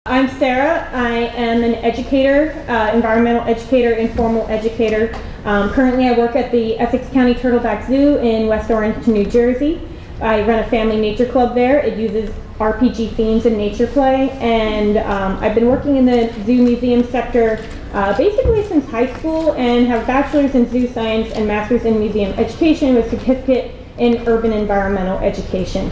I'm Sarah. I am an educator, environmental educator, informal educator. Currently I work at the Essex County Turtleback Zoo in West Orange, New Jersey. I run a family nature club there. It uses RPG themes and nature play, and I've been working in the zoo museum sector basically since high school, and have a bachelor's in zoo science and master's in museum education with certificate in urban environmental education.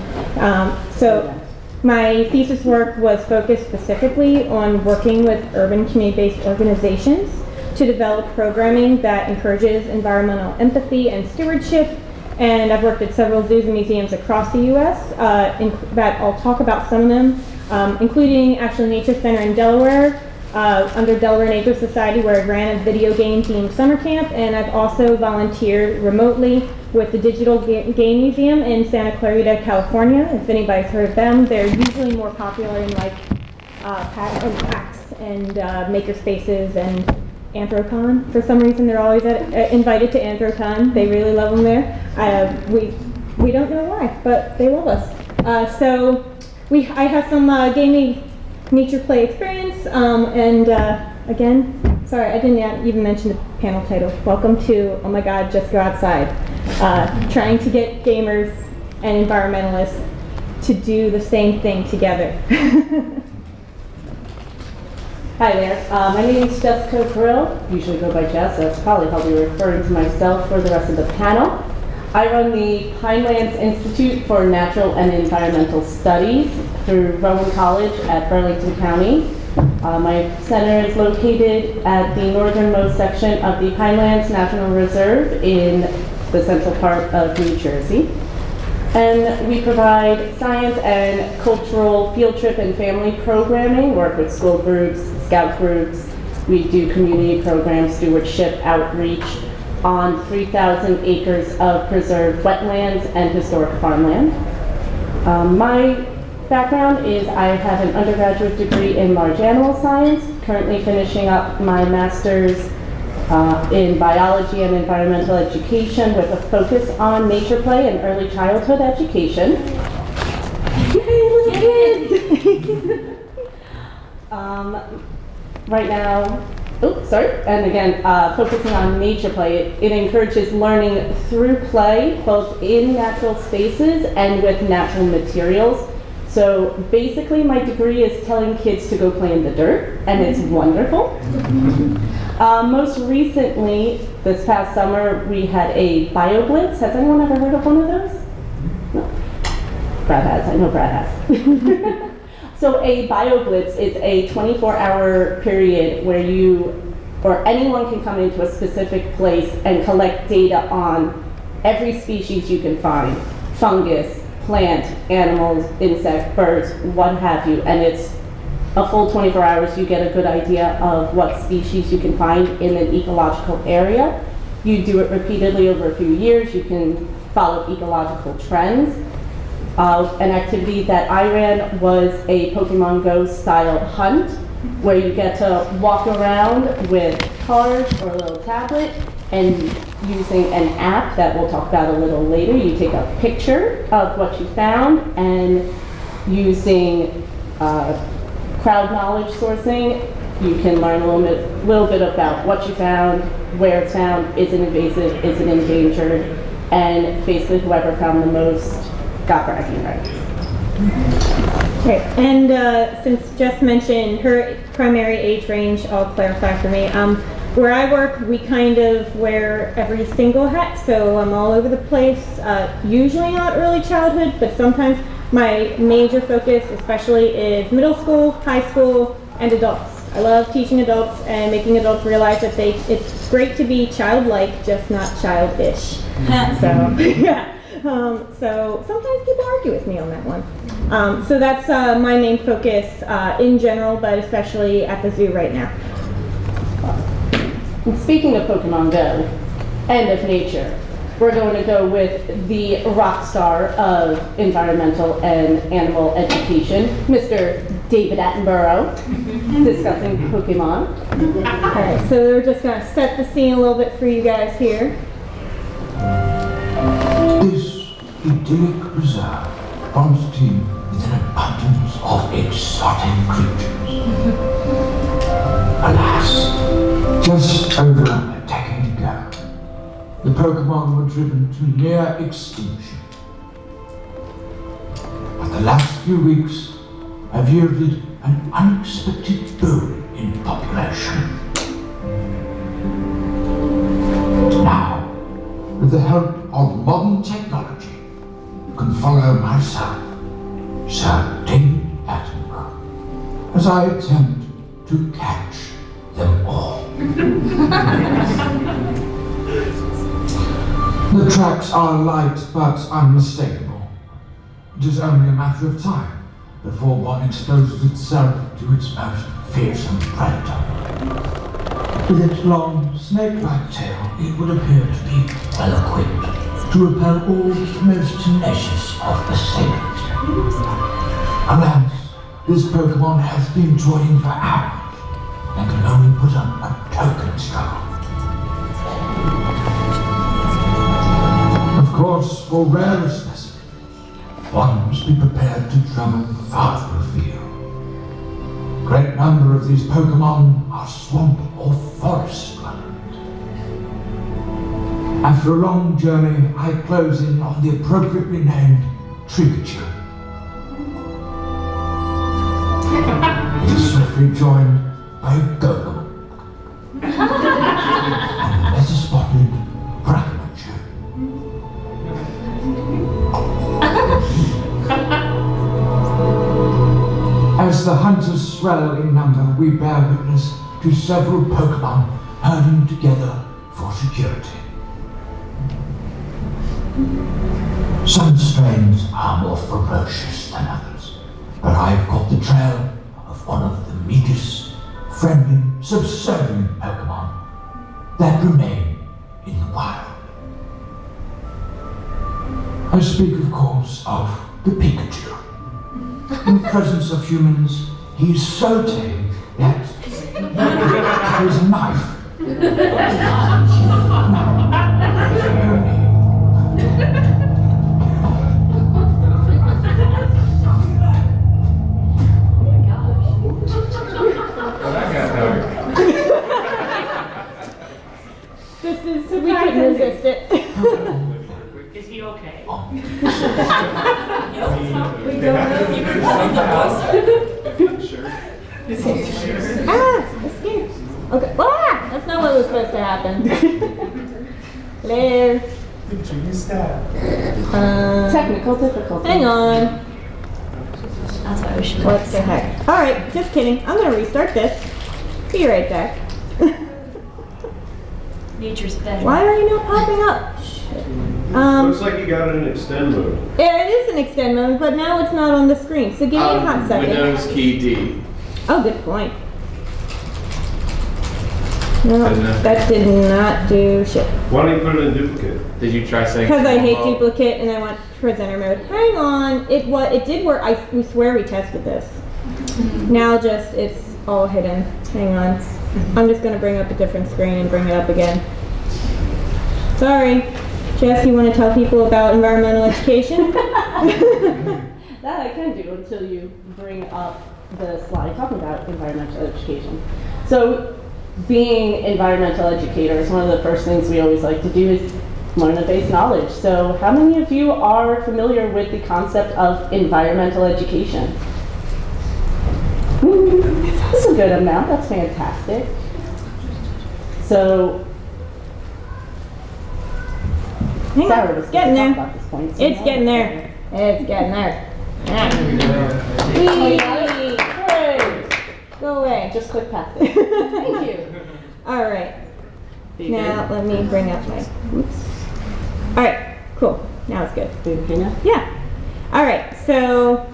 My thesis work was focused specifically on working with urban community-based organizations to develop programming that encourages environmental empathy and stewardship. And I've worked at several zoos and museums across the U.S. That I'll talk about some of them, including actually Nature Center in Delaware, under Delaware Nature Society, where I ran a video game themed summer camp, and I've also volunteered remotely with the Digital Game Museum in Santa Clarita, California. If anybody's heard of them, they're usually more popular in like PAX and makerspaces and Anthrocon. For some reason, they're always invited to Anthrocon. They really love them there. We don't know why, but they love us. I have some gaming nature play experience, again, sorry, I didn't even mention the panel title. Welcome to Oh My God, Just Go Outside. Trying to get gamers and environmentalists to do the same thing together. Hi there, my name is Jessica Carrill, usually go by Jess, that's probably how we're referring to myself for the rest of the panel. I run the Pinelands Institute for Natural and Environmental Studies through Rowan College at Burlington County. My center is located at the northernmost section of the Pinelands National Reserve in the central part of New Jersey. And we provide science and cultural field trip and family programming, work with school groups, scout groups. We do community programs, stewardship, outreach on 3,000 acres of preserved wetlands and historic farmland. My background is I have an undergraduate degree in large animal science, currently finishing up my master's in biology and environmental education with a focus on nature play and early childhood education. Yay, little kids! Right now, and again, focusing on nature play, it encourages learning through play, both in natural spaces and with natural materials. So basically, my degree is telling kids to go play in the dirt, and it's wonderful. Most recently, this past summer, we had a Blitz. Has anyone ever heard of one of those? No. Brad has. I know Brad has. So a Blitz is a 24-hour period where you or anyone can come into a specific place and collect data on every species you can find, fungus, plant, animals, insect, birds, what have you, and it's a full 24 hours. You get a good idea of what species you can find in an ecological area. You do it repeatedly over a few years. You can follow ecological trends. An activity that I ran was a Pokemon Go style hunt, where you get to walk around with cards or a little tablet, and using an app that we'll talk about a little later, you take a picture of what you found, and using crowd knowledge sourcing, you can learn a little bit about what you found, where it's found, is it invasive, is it endangered, and basically whoever found the most got bragging rights. Okay, and since Jess mentioned her primary age range, I'll clarify for me. Where I work, we kind of wear every single hat, so I'm all over the place. Usually not early childhood, but sometimes my major focus especially is middle school, high school, and adults. I love teaching adults and making adults realize that it's great to be childlike, just not childish. So, yeah. So sometimes people argue with me on that one. So that's my main focus in general, but especially at the zoo right now. And speaking of Pokemon Go and of nature, we're going to go with the rock star of environmental and animal education, Mr. David Attenborough, discussing Pokemon. Okay, so we're just going to set the scene a little bit for you guys here. This idyllic reserve once teemed with an abundance of exotic creatures. Alas, just over a decade ago, the Pokemon were driven to near extinction. But the last few weeks have yielded an unexpected boom in population. Now, with the help of modern technology, you can follow myself, Sir David Attenborough, as I attempt to catch them all. The tracks are light but unmistakable. It is only a matter of time before one exposes itself to its most fearsome predator. With its long, snake-like tail, it would appear to be well-equipped to repel all the most tenacious of assailants. Alas, this Pokemon has been toiling for hours and can only put up a token struggle. Of course, for rarer specimens, one must be prepared to travel farther afield. A great number of these Pokemon are swamp or forest dwellers. After a long journey, I close in on the appropriately named Trikachu. It is swiftly joined by Goggle and the lesser spotted Brackenachu. As the hunters swell in number, we bear witness to several Pokemon herding together for security. Some strains are more ferocious than others, but I've caught the trail of one of the meekest, friendly, subservient Pokemon that remain in the wild. I speak, of course, of the Pikachu. In the presence of humans, he is so tame that he carries a knife. This is we couldn't resist it. Is he okay? We don't know. You were calling the voice. Sure. I'm scared. Okay. Ah, that's not what was supposed to happen. Hello. Technical difficulty. Hang on. That's why we should. What the heck? All right, just kidding. I'm gonna restart this. Be right back. Nature's better. Why are you not popping up? Shit. Looks like you got an extend mode. Yeah, it is an extend mode, but now it's not on the screen. So give me a hot second. Windows key D. Oh, good point. No, Didn't it? that did not do shit. Why don't you put it in duplicate? Did you try saying? Because I hate duplicate and I want presenter mode. Hang on, it did work. We swear we tested this. Now just it's all hidden. Hang on. I'm just gonna bring up a different screen and bring it up again. Sorry. Jess, you want to tell people about environmental education? That I can do until you bring up the slide talking about environmental education. So, being environmental educators, one of the first things we always like to do is learn the base knowledge. So, how many of you are familiar with the concept of environmental education? That's a good amount. That's fantastic. So, Hang Sarah on. was It's getting gonna talk there. about this point, so It's now- getting there. It's getting there. Ah. Oh, you got it? Great. Go away. Just click past it. Thank you. All right. You Now let me bring up my. Oops. All right. Cool. Now it's good. good? Okay now? Yeah. All right. So,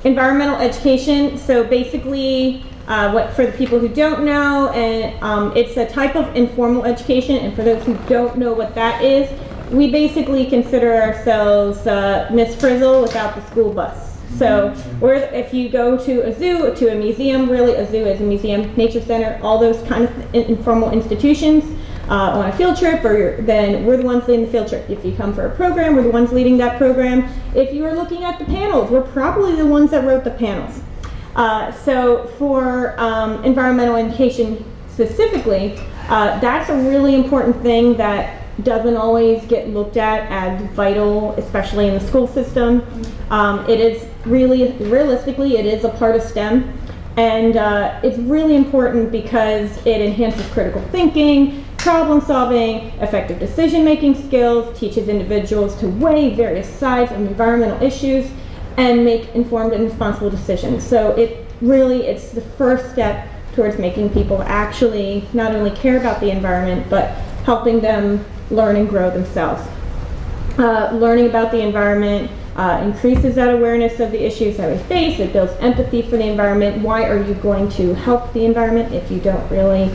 environmental education. So basically, what for the people who don't know, and it's a type of informal education. And for those who don't know what that is, we basically consider ourselves Miss Frizzle without the school bus. So, if you go to a zoo, to a museum, really a zoo is a museum, nature center, all those kind of informal institutions, on a field trip, then we're the ones leading the field trip. If you come for a program, we're the ones leading that program. If you are looking at the panels, we're probably the ones that wrote the panels. So for environmental education specifically, that's a really important thing that doesn't always get looked at as vital, especially in the school system. It is really, realistically, it is a part of STEM, and it's really important because it enhances critical thinking, problem solving, effective decision-making skills, teaches individuals to weigh various sides of environmental issues, and make informed and responsible decisions. So it's the first step towards making people actually not only care about the environment, but helping them learn and grow themselves. Learning about the environment increases that awareness of the issues that we face. It builds empathy for the environment. Why are you going to help the environment if you don't really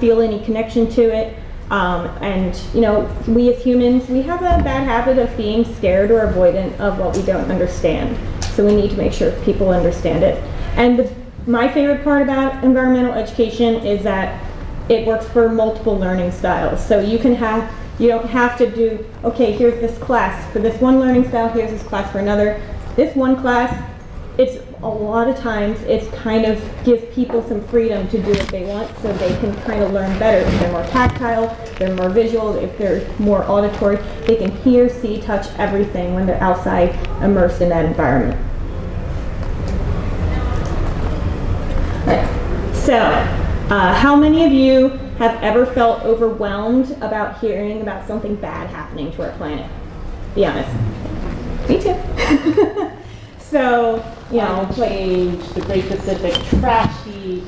feel any connection to it? And you know, we as humans, we have a bad habit of being scared or avoidant of what we don't understand. So we need to make sure people understand it. And my favorite part about environmental education is that it works for multiple learning styles. So you don't have to do, okay, here's this class for this one learning style, here's this class for another. This one class, it's a lot of times, it's kind of gives people some freedom to do what they want so they can kind of learn better. If they're more tactile, they're more visual, if they're more auditory, they can hear, see, touch everything when they're outside immersed in that environment. So, how many of you have ever felt overwhelmed about hearing about something bad happening to our planet? Be honest. Me too. So, you know, Climate change, the Great Pacific Trash Heap,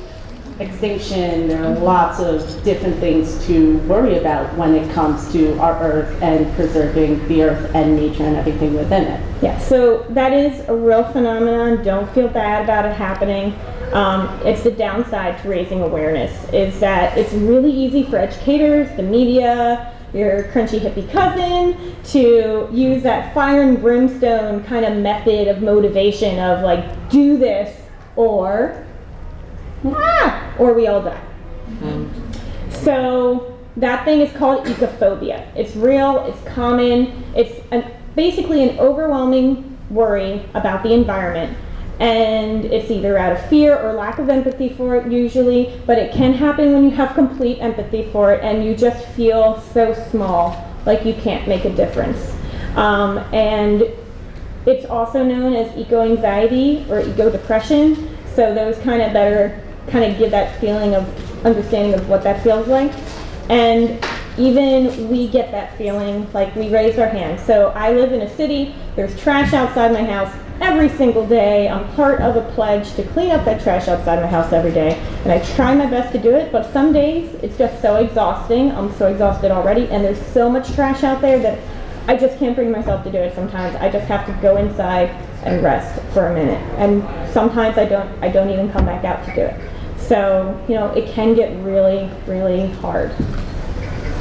extinction, there are lots of different things to worry about when it comes to our Earth and preserving the Earth and nature and everything within it. yeah, so that is a real phenomenon. Don't feel bad about it happening. It's the downside to raising awareness, is that it's really easy for educators, the media, your crunchy hippie cousin, to use that fire and brimstone kind of method of motivation of like, do this or we all die. So that thing is called ecophobia. It's real, it's common, it's basically an overwhelming worry about the environment. And it's either out of fear or lack of empathy for it usually, but it can happen when you have complete empathy for it and you just feel so small, like you can't make a difference. And it's also known as eco-anxiety or eco-depression, so those kind of give that feeling of understanding of what that feels like. And even we get that feeling, like we raise our hands. So I live in a city, there's trash outside my house every single day. I'm part of a pledge to clean up that trash outside my house every day, and I try my best to do it, but some days it's just so exhausting. I'm so exhausted already, and there's so much trash out there that I just can't bring myself to do it sometimes. I just have to go inside and rest for a minute, and sometimes I don't even come back out to do it. So, you know, it can get really, really hard.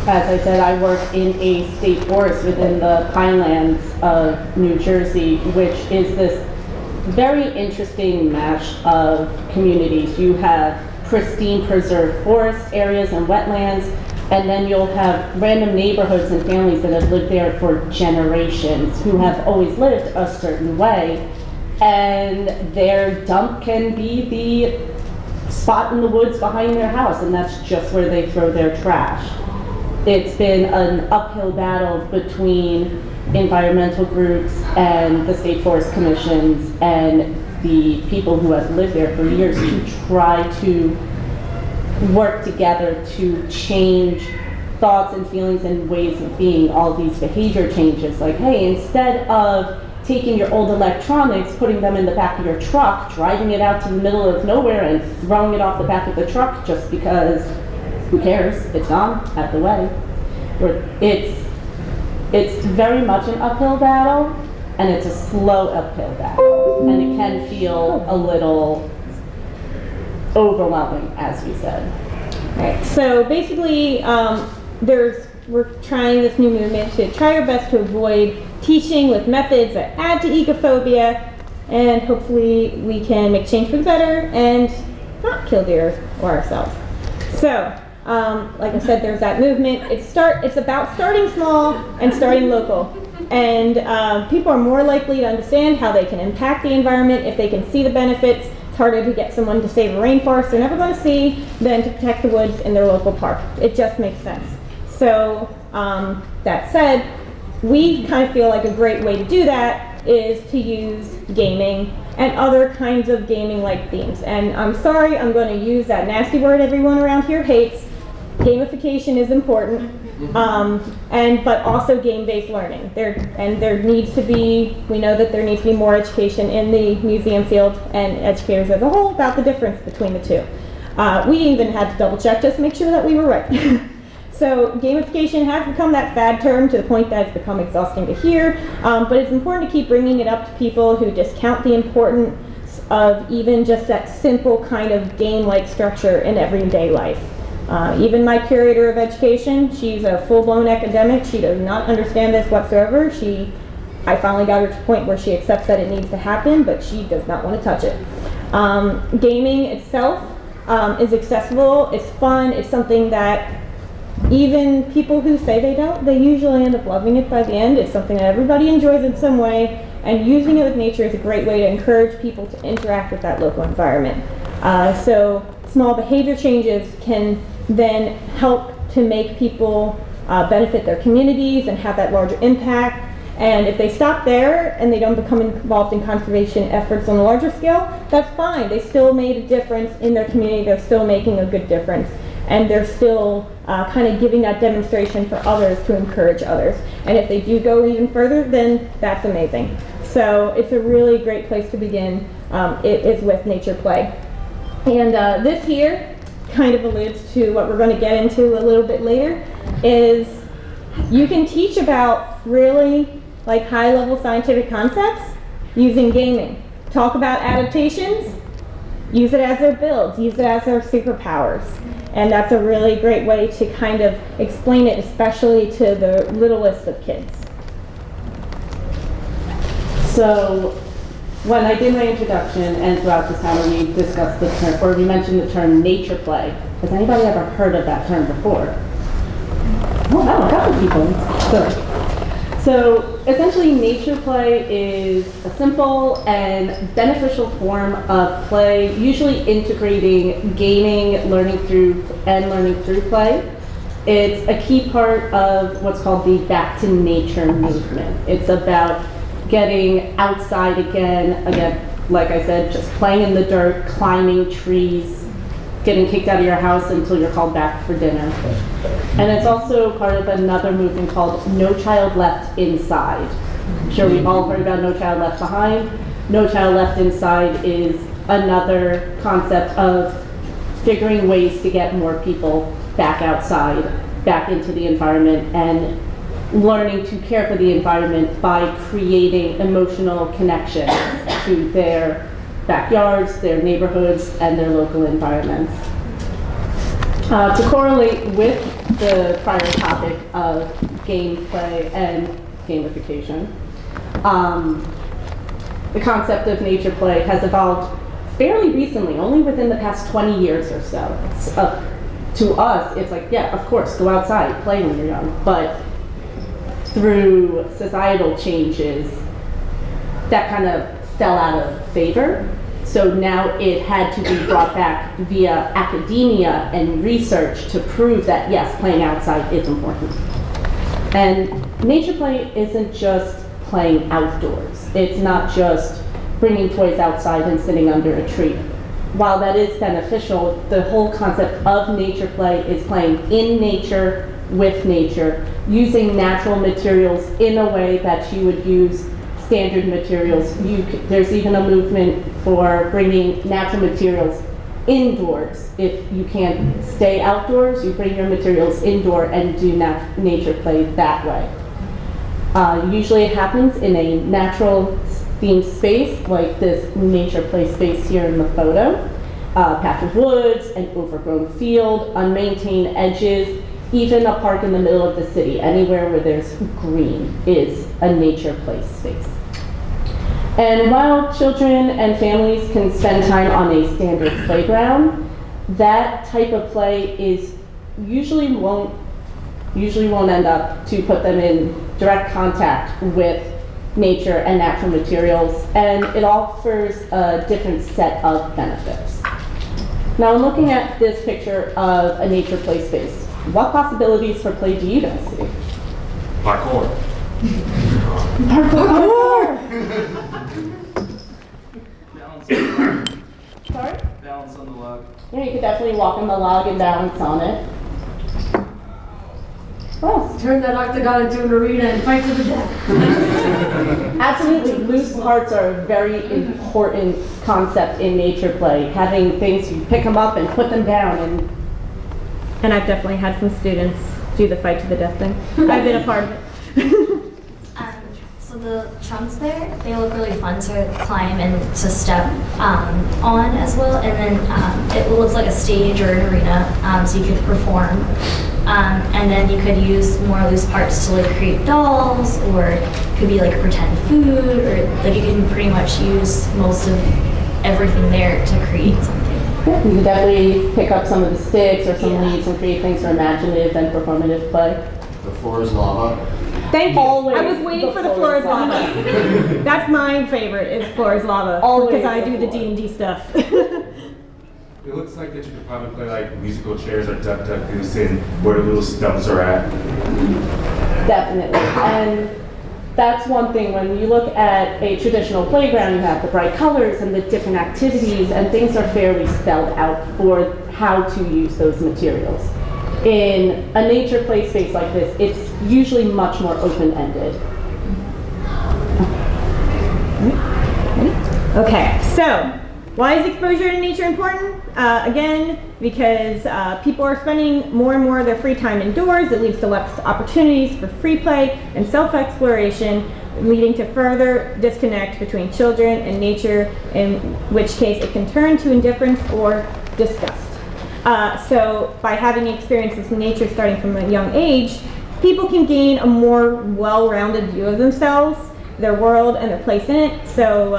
As I said, I work in a state forest within the Pinelands of New Jersey, which is this very interesting mash of communities. You have pristine preserved forest areas and wetlands, and then you'll have random neighborhoods and families that have lived there for generations who have always lived a certain way, and their dump can be the spot in the woods behind their house, and that's just where they throw their trash. It's been an uphill battle between environmental groups and the state forest commissions and the people who have lived there for years to try to work together to change thoughts and feelings and ways of being, all these behavior changes. Like, hey, instead of taking your old electronics, putting them in the back of your truck, driving it out to the middle of nowhere and throwing it off the back of the truck just because who cares? It's gone, out the way. It's very much an uphill battle, and it's a slow uphill battle, and it can feel a little overwhelming, as we said. Right. So basically, we're trying this new movement to try our best to avoid teaching with methods that add to ecophobia, and hopefully we can make change for the better and not kill the earth or ourselves. So like I said, there's that movement. It's about starting small and starting local. And people are more likely to understand how they can impact the environment if they can see the benefits. It's harder to get someone to save a rainforest they're never going to see than to protect the woods in their local park. It just makes sense. So that said, we kind of feel like a great way to do that is to use gaming and other kinds of gaming-like themes. And I'm sorry, I'm going to use that nasty word everyone around here hates. Gamification is important, but also game-based learning. There needs to be, we know that there needs to be more education in the museum field and educators as a whole about the difference between the two. We even had to double check just to make sure that we were right. So gamification has become that fad term to the point that it's become exhausting to hear, but it's important to keep bringing it up to people who discount the importance of even just that simple kind of game-like structure in everyday life. Even my curator of education, she's a full-blown academic. She does not understand this whatsoever. I finally got her to the point where she accepts that it needs to happen, but she does not want to touch it. Gaming itself is accessible, it's fun, it's something that even people who say they don't, they usually end up loving it by the end. It's something that everybody enjoys in some way, and using it with nature is a great way to encourage people to interact with that local environment. So small behavior changes can then help to make people benefit their communities and have that larger impact. And if they stop there and they don't become involved in conservation efforts on a larger scale, that's fine. They still made a difference in their community. They're still making a good difference. And they're still kind of giving that demonstration for others to encourage others. And if they do go even further, then that's amazing. So it's a really great place to begin. It is with nature play. And this here kind of alludes to what we're going to get into a little bit later, is you can teach about really like high-level scientific concepts using gaming. Talk about adaptations, use it as their builds, use it as their superpowers. And that's a really great way to kind of explain it, especially to the littlest of kids. So when I did my introduction and throughout this time we discussed the term, or we mentioned the term nature play, has anybody ever heard of that term before? Oh, wow, a couple people. So essentially nature play is a simple and beneficial form of play, usually integrating gaming, learning through play. It's a key part of what's called the back to nature movement. It's about getting outside again, like I said, just playing in the dirt, climbing trees, getting kicked out of your house until you're called back for dinner. And it's also part of another movement called No Child Left Inside. I'm sure we've all heard about No Child Left Behind. No Child Left Inside is another concept of figuring ways to get more people back outside, back into the environment, and learning to care for the environment by creating emotional connections to their backyards, their neighborhoods, and their local environments. To correlate with the prior topic of gameplay and gamification, the concept of nature play has evolved fairly recently, only within the past 20 years or so. To us, it's like, yeah, of course, go outside, play when you're young, but through societal changes, that kind of fell out of favor. So now it had to be brought back via academia and research to prove that, yes, playing outside is important. And nature play isn't just playing outdoors. It's not just bringing toys outside and sitting under a tree. While that is beneficial, the whole concept of nature play is playing in nature, with nature, using natural materials in a way that you would use standard materials. There's even a movement for bringing natural materials indoors. If you can't stay outdoors, you bring your materials indoor and do nature play that way. Usually it happens in a natural themed space, like this nature play space here in the photo. Patch of woods, an overgrown field, unmaintained edges, even a park in the middle of the city. Anywhere where there's green is a nature play space. And while children and families can spend time on a standard playground, that type of play is usually won't end up to put them in direct contact with nature and natural materials, and it offers a different set of benefits. Now, I'm looking at this picture of a nature play space. What possibilities for play do you guys see? Parkour. Sorry? Balance on the log. Yeah, you could definitely walk on the log and balance on it. What else? Turn that octagon into an arena and fight to the death. Absolutely, loose parts are a very important concept in nature play. Having things, you pick them up and put them down, And I've definitely had some students do the fight to the death thing. I've been a part of it. So the chunks there, they look really fun to climb and to step on as well. And then it looks like a stage or an arena, so you could perform. And then you could use more loose parts to like create dolls, or it could be like pretend food, or like you can pretty much use most of everything there to create something. you can definitely pick up some of the sticks or some Yeah. leaves and create things for imaginative and performative play. The floor is lava. Thank you. Always I was waiting the for the floor floor is is lava. That's my favorite, is floor is lava. Always Because I the do the floor. D&D stuff. It looks like that you could probably play like musical chairs or duck duck goose and where the little stumps are at. Definitely. And that's one thing, when you look at a traditional playground, you have the bright colors and the different activities, and things are fairly spelled out for how to use those materials. In a nature play space like this, it's usually much more open-ended. Okay, so why is exposure to nature important? Again, because people are spending more and more of their free time indoors. It leads to less opportunities for free play and self-exploration, leading to further disconnect between children and nature, in which case it can turn to indifference or disgust. So by having experiences in nature starting from a young age, people can gain a more well-rounded view of themselves, their world, and their place in it. So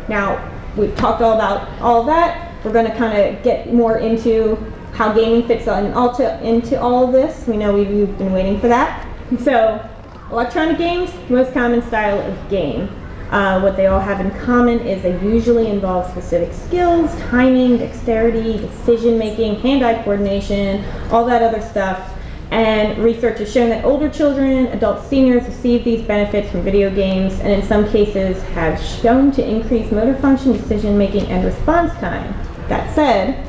now we've talked all about all of that. We're going to kind of get more into how gaming fits into all of this. We know we've been waiting for that. So electronic games, most common style of game. What they all have in common is they usually involve specific skills, timing, dexterity, decision-making, hand-eye coordination, all that other stuff. And research has shown that older children, adult seniors receive these benefits from video games, and in some cases have shown to increase motor function, decision-making, and response time. That said,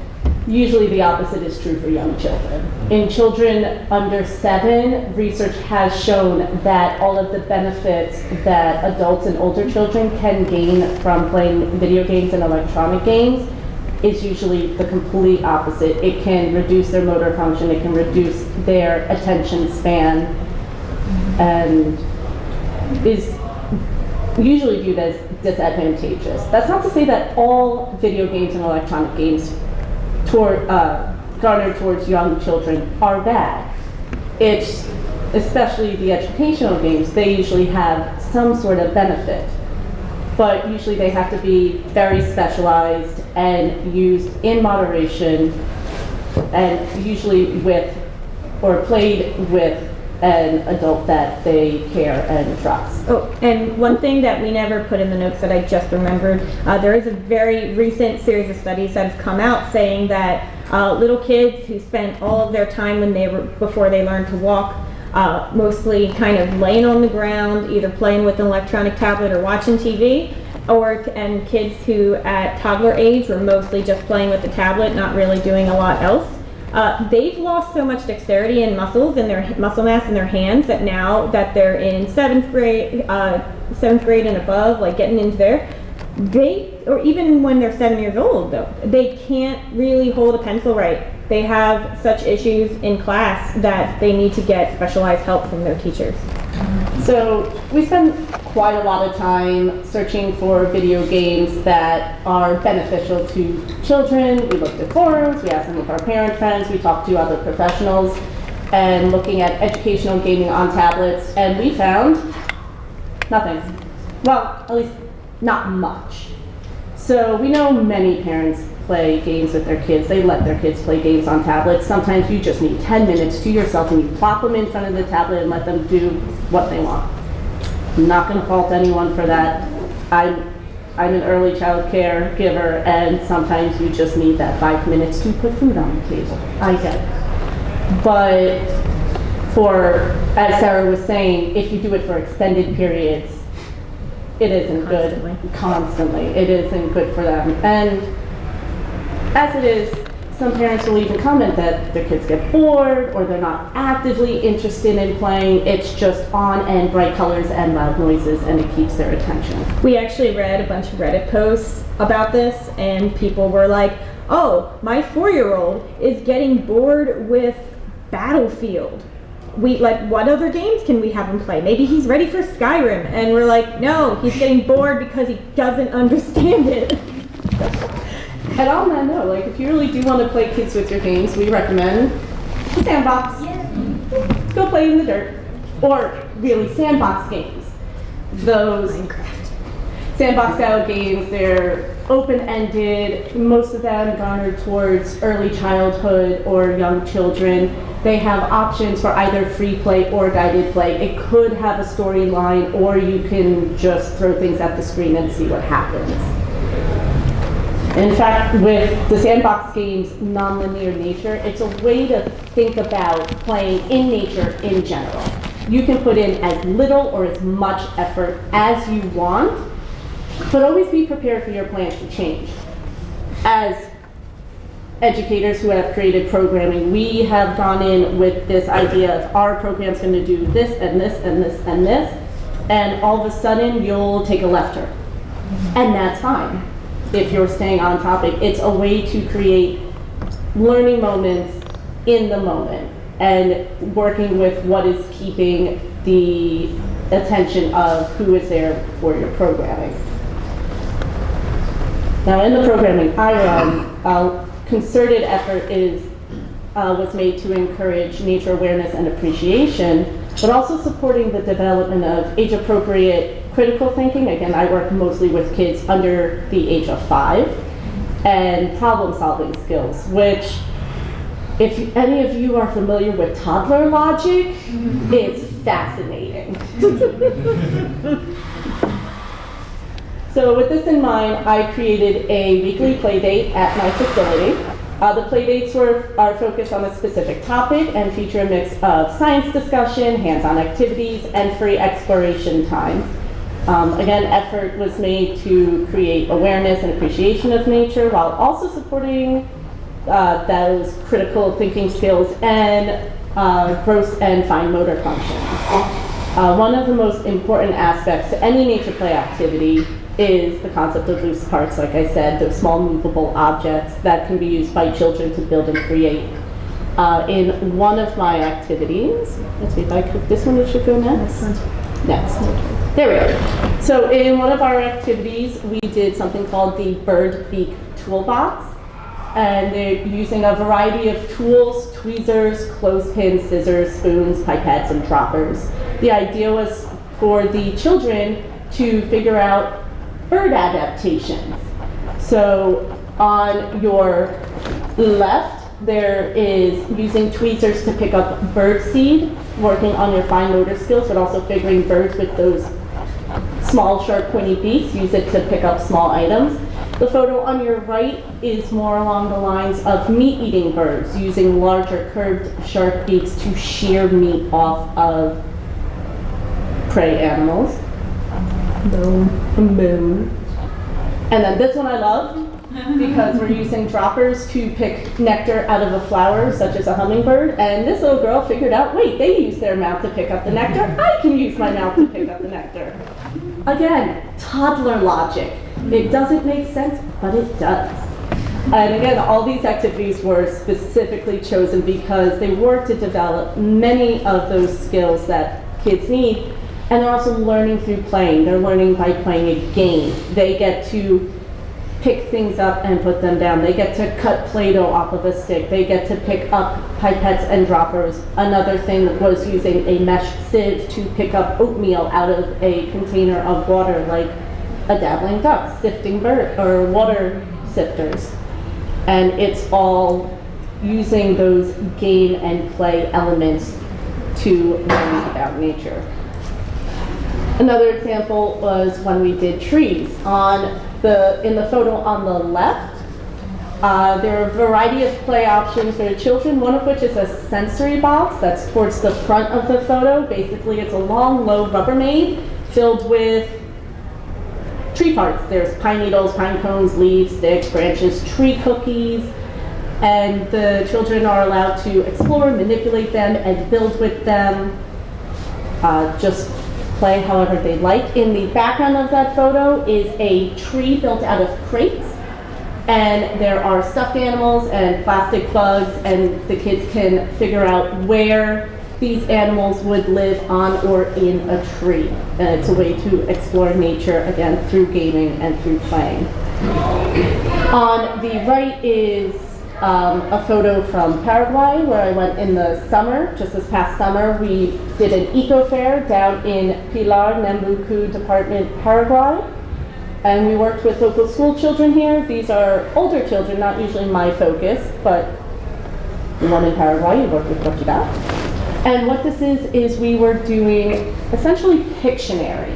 Usually the opposite is true for young children. In children under 7, research has shown that all of the benefits that adults and older children can gain from playing video games and electronic games is usually the complete opposite. It can reduce their motor function, it can reduce their attention span, and is usually viewed as disadvantageous. That's not to say that all video games and electronic games garnered towards young children are bad. It's especially the educational games, they usually have some sort of benefit, but usually they have to be very specialized and used in moderation, and usually with or played with an adult that they care and trust. oh, and one thing that we never put in the notes that I just remembered, there is a very recent series of studies that have come out saying that little kids who spent all of their time before they learned to walk, mostly kind of laying on the ground, either playing with an electronic tablet or watching TV, and kids who at toddler age were mostly just playing with the tablet, not really doing a lot else. They've lost so much dexterity and muscle mass in their hands, that now that they're in 7th grade and above, like getting into there, or even when they're 7 years old though, they can't really hold a pencil right. They have such issues in class that they need to get specialized help from their teachers. So we spend quite a lot of time searching for video games that are beneficial to children. We looked at forums, we asked some of our parent friends, we talked to other professionals, and looking at educational gaming on tablets, and we found nothing. Well, at least not much. So we know many parents play games with their kids. They let their kids play games on tablets. Sometimes you just need 10 minutes to yourself and you plop them in front of the tablet and let them do what they want. I'm not going to fault anyone for that. I'm an early child care giver, and sometimes you just need that 5 minutes to put food on the table. I get it. But as Sarah was saying, if you do it for extended periods, it isn't good. Constantly. It isn't good for them. And as it is, some parents will even comment that their kids get bored or they're not actively interested in playing. It's just on and bright colors and loud noises, and it keeps their attention. We actually read a bunch of Reddit posts about this, and people were like, oh, my 4-year-old is getting bored with Battlefield. What other games can we have him play? Maybe he's ready for Skyrim. And we're like, no, he's getting bored because he doesn't understand it. And on that note, if you really do want to play kids with your games, we recommend the Sandbox. Yeah. Go play in the dirt. Or really, sandbox games. Those sandbox style games, they're open-ended. Most of them garnered towards early childhood or young children. They have options for either free play or guided play. It could have a storyline, or you can just throw things at the screen and see what happens. In fact, with the sandbox games' non-linear nature, it's a way to think about playing in nature in general. You can put in as little or as much effort as you want, but always be prepared for your plans to change. As educators who have created programming, we have gone in with this idea of our program's going to do this and this and this and this, and all of a sudden you'll take a left turn. And that's fine if you're staying on topic. It's a way to create learning moments in the moment and working with what is keeping the attention of who is there for your programming. Now, in the programming I run, concerted effort was made to encourage nature awareness and appreciation, but also supporting the development of age-appropriate critical thinking. Again, I work mostly with kids under the age of 5, and problem-solving skills, which, if any of you are familiar with toddler logic, it's fascinating. So with this in mind, I created a weekly play date at my facility. The play dates are focused on a specific topic and feature a mix of science discussion, hands-on activities, and free exploration time. Again, effort was made to create awareness and appreciation of nature while also supporting those critical thinking skills and gross and fine motor functions. One of the most important aspects to any nature play activity is the concept of loose parts, like I said, those small movable objects that can be used by children to build and create. In one of my activities, let's see if I click this one, it should go next. Next. There we go. So in one of our activities, we did something called the Bird Beak Toolbox. And they're using a variety of tools, tweezers, clothespins, scissors, spoons, pipettes, and droppers. The idea was for the children to figure out bird adaptations. So on your left, there is using tweezers to pick up bird seed, working on your fine motor skills, but also figuring birds with those small, sharp, pointy beaks. Use it to pick up small items. The photo on your right is more along the lines of meat-eating birds, using larger, curved, sharp beaks to shear meat off of prey animals. Boom. And then this one I love, because we're using droppers to pick nectar out of a flower, such as a hummingbird. And this little girl figured out, wait, they use their mouth to pick up the nectar. I can use my mouth to pick up the nectar. Again, toddler logic. It doesn't make sense, but it does. And again, all these activities were specifically chosen because they work to develop many of those skills that kids need. And they're also learning through playing. They're learning by playing a game. They get to pick things up and put them down. They get to cut Play-Doh off of a stick. They get to pick up pipettes and droppers. Another thing was using a mesh sieve to pick up oatmeal out of a container of water, like a dabbling duck, sifting bird, or water sifters. And it's all using those game and play elements to learn about nature. Another example was when we did trees. In the photo on the left, there are a variety of play options for the children, one of which is a sensory box that's towards the front of the photo. Basically, it's a long, low Rubbermaid filled with tree parts. There's pine needles, pine cones, leaves, sticks, branches, tree cookies, and the children are allowed to explore, manipulate them, and build with them, just play however they like. In the background of that photo is a tree built out of crates, and there are stuffed animals and plastic bugs, and the kids can figure out where these animals would live on or in a tree. And it's a way to explore nature, again, through gaming and through playing. On the right is a photo from Paraguay, where I went in the summer. Just this past summer, we did an eco fair down in Pilar, Nambucú Department, Paraguay. And we worked with local school children here. These are older children, not usually my focus, but the one in Paraguay, you work with what you got. And what this is we were doing essentially Pictionary.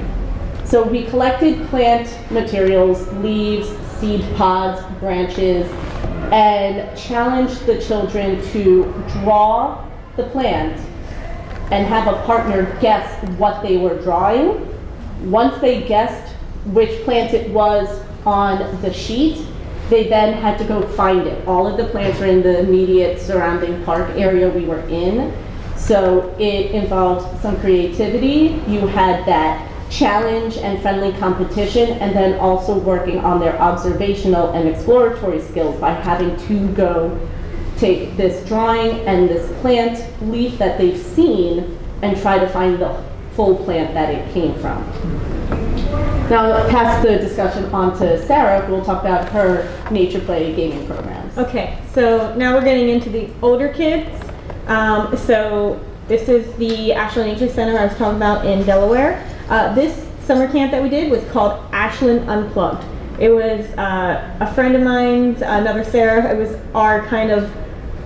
So we collected plant materials, leaves, seed pods, branches, and challenged the children to draw the plant and have a partner guess what they were drawing. Once they guessed which plant it was on the sheet, they then had to go find it. All of the plants are in the immediate surrounding park area we were in. So it involved some creativity. You had that challenge and friendly competition, and then also working on their observational and exploratory skills by having to go take this drawing and this plant leaf that they've seen and try to find the full plant that it came from. Now I'll pass the discussion on to Sarah, who will talk about her nature play gaming programs. Okay, so now we're getting into the older kids. So this is the Ashland Nature Center I was talking about in Delaware. This summer camp that we did was called Ashland Unplugged. It was a friend of mine's, another Sarah. It was our kind of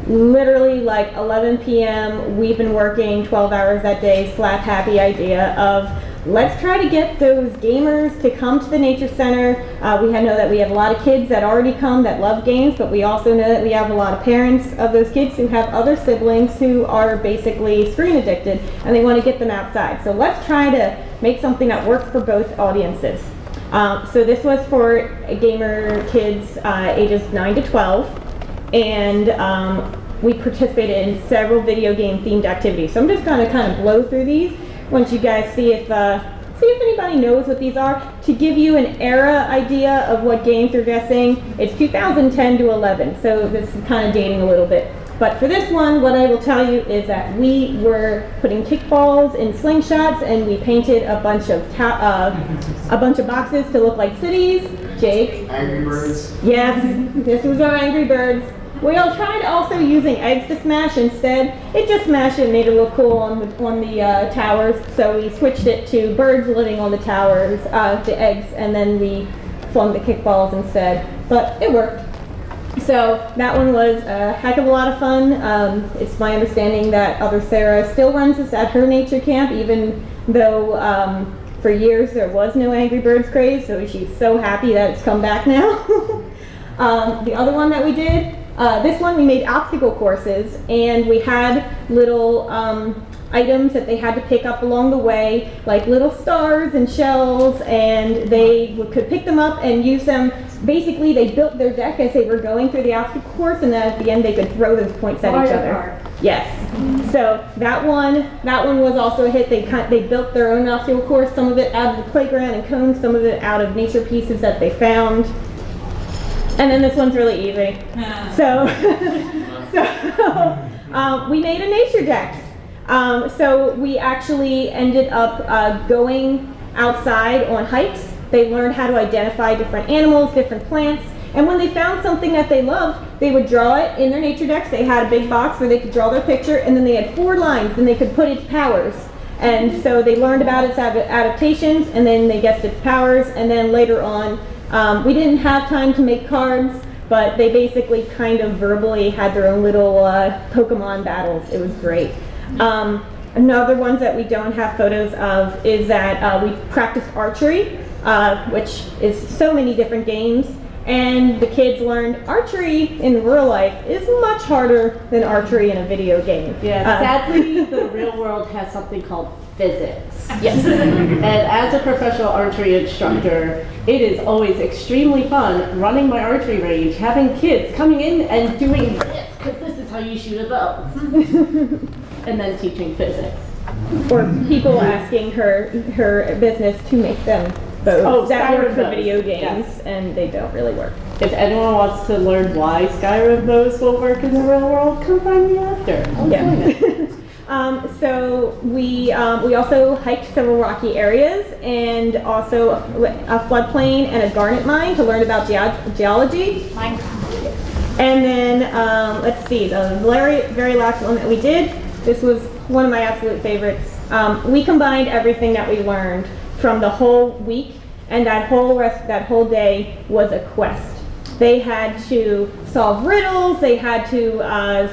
literally like 11 p.m. We've been working 12 hours that day, slap happy idea of let's try to get those gamers to come to the Nature Center. We know that we have a lot of kids that already come that love games, but we also know that we have a lot of parents of those kids who have other siblings who are basically screen addicted and they want to get them outside. So let's try to make something that works for both audiences. So this was for gamer kids ages 9 to 12, and we participated in several video game themed activities. So I'm just going to kind of blow through these once you guys see if anybody knows what these are. To give you an era idea of what games you're guessing, it's 2010 to 11, so this is kind of dating a little bit. But for this one, what I will tell you is that we were putting kickballs in slingshots, and we painted a bunch of boxes to look like cities. Jake? Angry Birds? Yes, this was our Angry Birds. We all tried also using eggs to smash instead. It just smashed it and made it look cool on the towers. So we switched it to birds living on the towers, the eggs, and then we flung the kickballs instead. But it worked. So that one was a heck of a lot of fun. It's my understanding that other Sarah still runs this at her nature camp, even though for years there was no Angry Birds craze. So she's so happy that it's come back now. The other one that we did, this one we made obstacle courses, and we had little items that they had to pick up along the way, like little stars and shells, and they could pick them up and use them. Basically, they built their deck as they were going through the obstacle course, and then at the end they could throw those points at each other. Yes. So that one was also a hit. They built their own obstacle course, some of it out of the playground and cones, some of it out of nature pieces that they found. And then this one's really easy. So we made a nature deck. So we actually ended up going outside on hikes. They learned how to identify different animals, different plants, and when they found something that they loved, they would draw it in their nature decks. They had a big box where they could draw their picture, and then they had 4 lines, and they could put its powers. And so they learned about its adaptations, and then they guessed its powers, and then later on, we didn't have time to make cards, but they basically kind of verbally had their own little Pokemon battles. It was great. Another ones that we don't have photos of is that we practiced archery, which is so many different games. And the kids learned archery in real life is much harder than archery in a video game. Yeah, sadly, the real world has something called physics. Yes. And as a professional archery instructor, it is always extremely fun running my archery range, having kids coming in and doing this, because this is how you shoot a bow. And then teaching physics. Or people asking her business to make them bows that work for video games, yes. And they don't really work. If anyone wants to learn why Skyrim bows will work in the real world, come find me after. I'll explain it. So we also hiked several rocky areas and also a floodplain and a garnet mine to learn about geology. Minecraft. And then let's see, the very last one that we did. This was one of my absolute favorites. We combined everything that we learned from the whole week, and that whole day was a quest. They had to solve riddles, they had to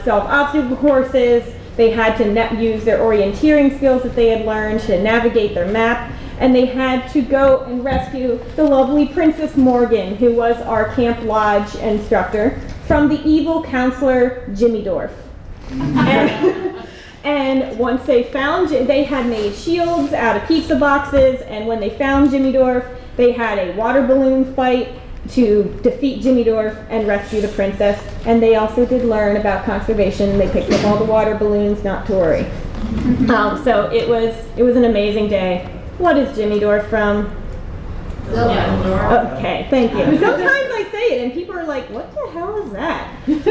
solve obstacle courses, they had to use their orienteering skills that they had learned to navigate their map, and they had to go and rescue the lovely Princess Morgan, who was our Camp Lodge instructor, from the evil counselor Jimmy Dorf. And once they had made shields out of pizza boxes, and when they found Jimmy Dorf, they had a water balloon fight to defeat Jimmy Dorf and rescue the princess. And they also did learn about conservation. They picked up all the water balloons, not to worry. So it was an amazing day. What is Jimmy Dorf from? Okay, thank you. Sometimes I say it and people are like, what the hell is that?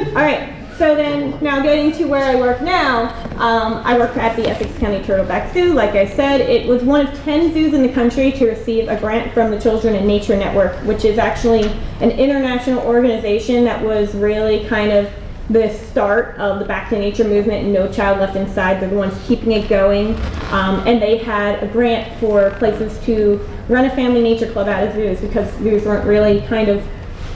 All right. So then, now getting to where I work now, I work at the Essex County Turtleback Zoo. Like I said, it was one of 10 zoos in the country to receive a grant from the Children in Nature Network, which is actually an international organization that was really kind of the start of the Back to Nature movement and No Child Left Inside. They're the ones keeping it going. And they had a grant for places to run a family nature club out of zoos, because zoos weren't really kind of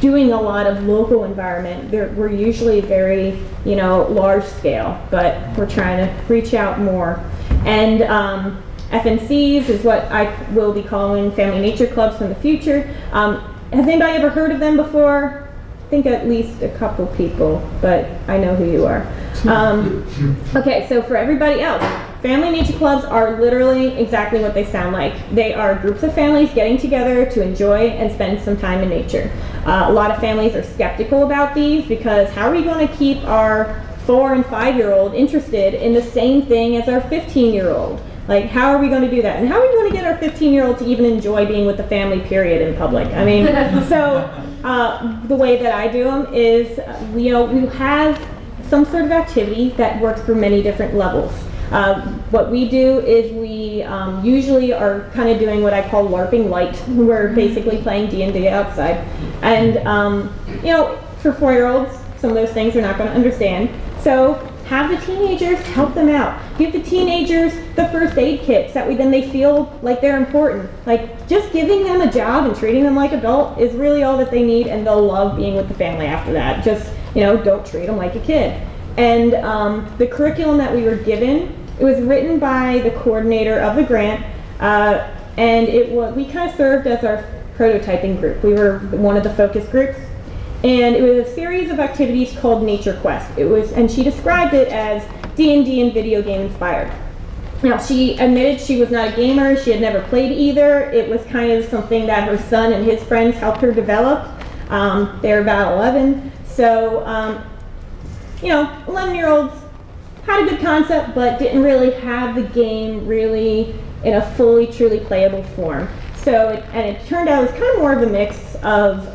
doing a lot of local environment. We're usually very, large scale, but we're trying to reach out more. And FNCs is what I will be calling family nature clubs in the future. Has anybody ever heard of them before? I think at least a couple people, but I know who you are. Okay, so for everybody else, family nature clubs are literally exactly what they sound like. They are groups of families getting together to enjoy and spend some time in nature. A lot of families are skeptical about these, because how are we going to keep our 4- and 5-year-old interested in the same thing as our 15-year-old? Like, how are we going to do that? And how are we going to get our 15-year-old to even enjoy being with the family, period, in public? I mean, so the way that I do them is, we have some sort of activity that works for many different levels. What we do is we usually are kind of doing what I call LARPing light. We're basically playing D&D outside. And, for 4-year-olds, some of those things they're not going to understand. So have the teenagers help them out. Give the teenagers the first aid kits, that way then they feel like they're important. Like, just giving them a job and treating them like adult is really all that they need, and they'll love being with the family after that. Just, don't treat them like a kid. And the curriculum that we were given, it was written by the coordinator of the grant, and we kind of served as our prototyping group. We were one of the focus groups, and it was a series of activities called Nature Quest. And she described it as D&D and video game inspired. Now, she admitted she was not a gamer. She had never played either. It was kind of something that her son and his friends helped her develop. They're about 11. So, 11-year-olds had a good concept, but didn't really have the game really in a fully, truly playable form. So, it turned out it was kind of more of a mix of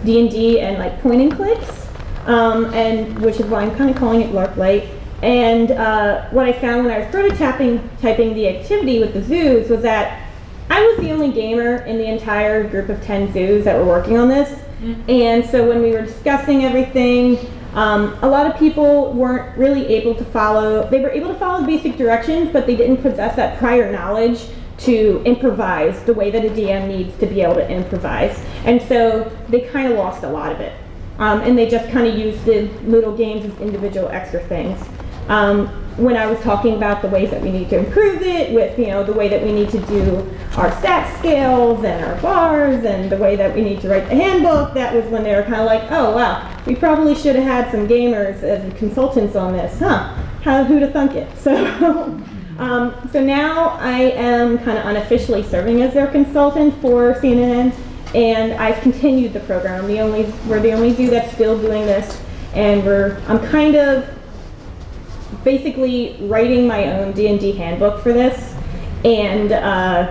D&D and like point and clicks, and which is why I'm kind of calling it LARP Light. And what I found when I was prototyping the activity with the zoos was that I was the only gamer in the entire group of 10 zoos that were working on this. And so when we were discussing everything, a lot of people weren't really able to follow. They were able to follow the basic directions, but they didn't possess that prior knowledge to improvise the way that a DM needs to be able to improvise. And so they kind of lost a lot of it. And they just kind of used the little games as individual extra things. When I was talking about the ways that we need to improve it with, the way that we need to do our stat scales and our bars and the way that we need to write the handbook, that was when they were kind of like, oh wow, we probably should have had some gamers as consultants on this, huh? Who'd have thunk it? So, so now I am kind of unofficially serving as their consultant for CNN, and I've continued the program. We're the only zoo that's still doing this, and I'm kind of basically writing my own D&D handbook for this, and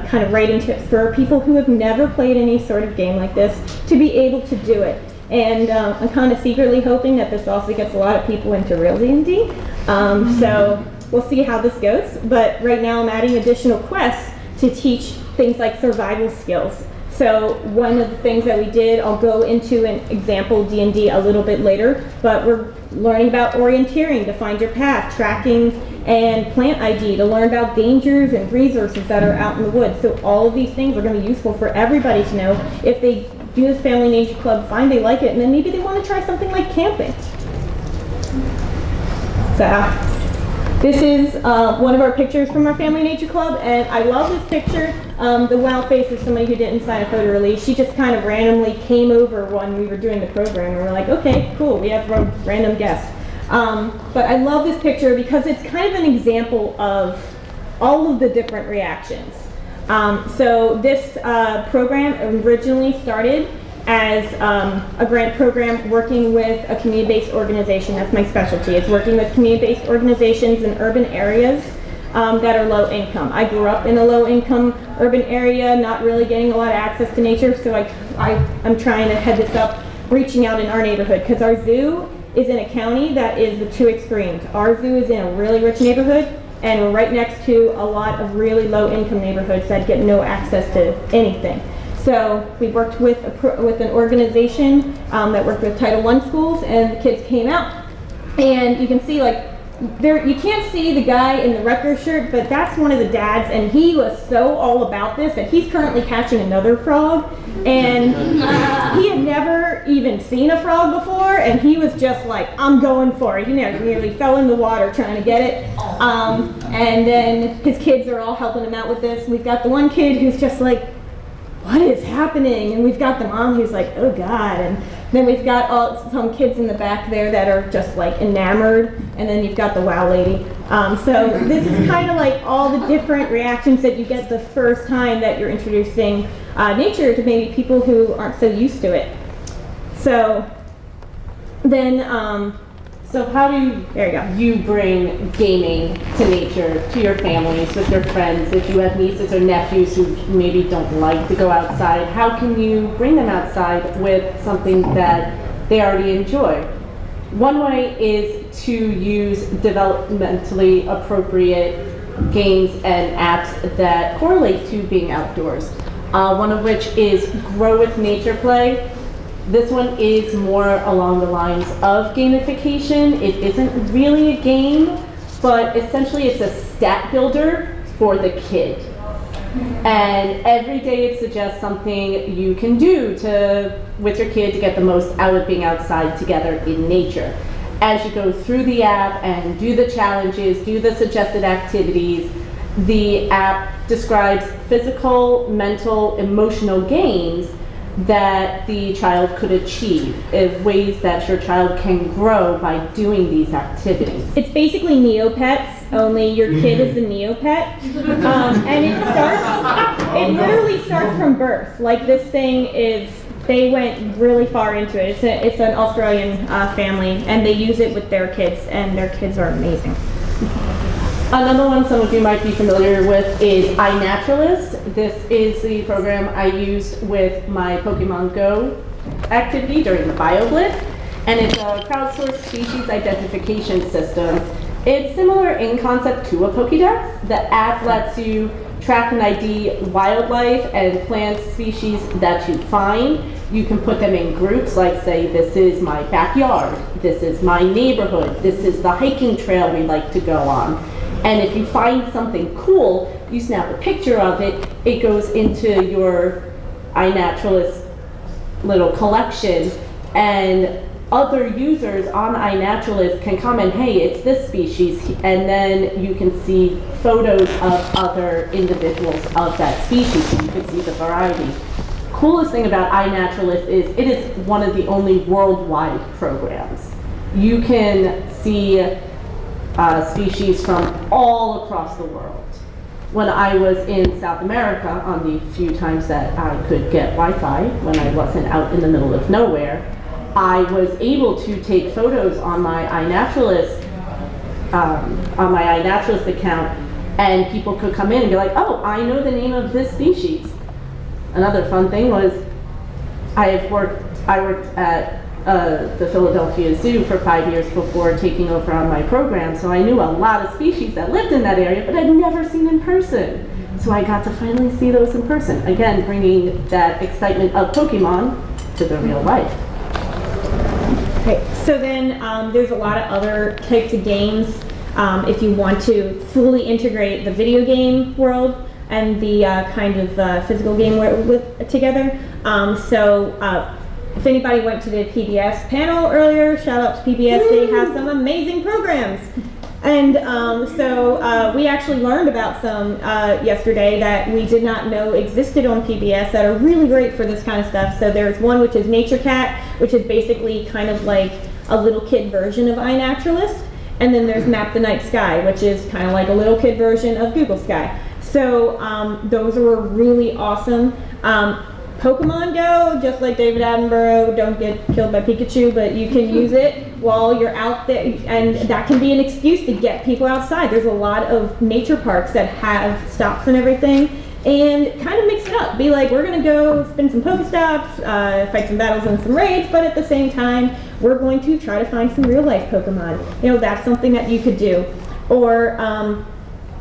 kind of writing tips for people who have never played any sort of game like this to be able to do it. And I'm kind of secretly hoping that this also gets a lot of people into real D&D. So we'll see how this goes. But right now I'm adding additional quests to teach things like survival skills. So one of the things that we did, I'll go into an example D&D a little bit later, but we're learning about orienteering to find your path, tracking and plant ID to learn about dangers and resources that are out in the woods. So all of these things are going to be useful for everybody to know if they do this Family Nature Club, find they like it, and then maybe they want to try something like camping. So this is one of our pictures from our Family Nature Club, and I love this picture. The wow face is somebody who didn't sign a photo release. She just kind of randomly came over when we were doing the program, and we're like, okay, cool, we have a random guest. But I love this picture because it's kind of an example of all of the different reactions. So this program originally started as a grant program working with a community-based organization. That's my specialty. It's working with community-based organizations in urban areas that are low income. I grew up in a low income urban area, not really getting a lot of access to nature, so I'm trying to head this up, reaching out in our neighborhood, because our zoo is in a county that is the two extremes. Our zoo is in a really rich neighborhood, and we're right next to a lot of really low income neighborhoods that get no access to anything. So we worked with an organization that worked with Title I schools, and the kids came out, and you can see you can't see the guy in the wrecker shirt, but that's one of the dads, and he was so all about this that he's currently catching another frog, and he had never even seen a frog before, and he was just like, I'm going for it. He nearly fell in the water trying to get it. And then his kids are all helping him out with this. We've got the one kid who's just like, what is happening? And we've got the mom who's like, oh God. And then we've got some kids in the back there that are just like enamored. And then you've got the wow lady. So this is kind of like all the different reactions that you get the first time that you're introducing nature to maybe people who aren't so used to it. So then, so how do you bring gaming to nature, to your families, with your friends? If you have nieces or nephews who maybe don't like to go outside, how can you bring them outside with something that they already enjoy? One way is to use developmentally appropriate games and apps that correlate to being outdoors. One of which is Grow with Nature Play. This one is more along the lines of gamification. It isn't really a game, but essentially it's a stat builder for the kid. And every day it suggests something you can do with your kid to get the most out of being outside together in nature. As you go through the app and do the challenges, do the suggested activities, the app describes physical, mental, emotional gains that the child could achieve, ways that your child can grow by doing these activities. It's basically Neopets, only your kid is the Neopet. And it literally starts from birth. Like this thing they went really far into it. It's an Australian family, and they use it with their kids, and their kids are amazing. Another one some of you might be familiar with is iNaturalist. This is the program I used with my Pokemon Go activity during the Blitz, and it's a crowdsourced species identification system. It's similar in concept to a Pokédex. The app lets you track and ID wildlife and plant species that you find. You can put them in groups, like say, this is my backyard, this is my neighborhood, this is the hiking trail we like to go on. And if you find something cool, you snap a picture of it, it goes into your iNaturalist little collection, and other users on iNaturalist can comment, hey, it's this species, and then you can see photos of other individuals of that species, so you can see the variety. Coolest thing about iNaturalist is it is one of the only worldwide programs. You can see species from all across the world. When I was in South America, on the few times that I could get Wi-Fi, when I wasn't out in the middle of nowhere, I was able to take photos on my iNaturalist account, and people could come in and be like, oh, I know the name of this species. Another fun thing was I worked at the Philadelphia Zoo for 5 years before taking over on my program, so I knew a lot of species that lived in that area, but I'd never seen in person. So I got to finally see those in person. Again, bringing that excitement of Pokemon to the real life. Okay, so then there's a lot of other types of games if you want to fully integrate the video game world and the kind of physical game together. If anybody went to the PBS panel earlier, shout out to PBS, they have some amazing programs. And we actually learned about some yesterday that we did not know existed on PBS that are really great for this kind of stuff. So there's one which is Nature Cat, which is basically kind of like a little kid version of iNaturalist. And then there's Map the Night Sky, which is kind of like a little kid version of Google Sky. So those were really awesome. Pokemon Go, just like David Attenborough, don't get killed by Pikachu, but you can use it while you're out there, and that can be an excuse to get people outside. There's a lot of nature parks that have stops and everything, and kind of mix it up. Be like, we're gonna go spin some Pokestops, fight some battles and some raids, but at the same time, we're going to try to find some real life Pokemon. You know, that's something that you could do. Or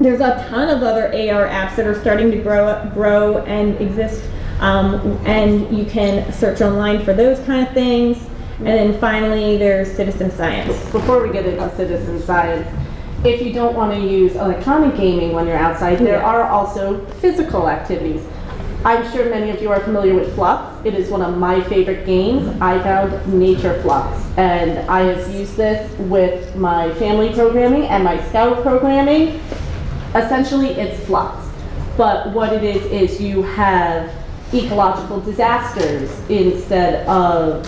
there's a ton of other AR apps that are starting to grow and exist. And you can search online for those kind of things. And then finally, there's citizen science. Before we get into citizen science, if you don't want to use electronic gaming when you're outside, there are also physical activities. I'm sure many of you are familiar with Flux. It is one of my favorite games. I found Nature Flux, and I have used this with my family programming and my scout programming. Essentially, it's Flux. But what it is you have ecological disasters instead of,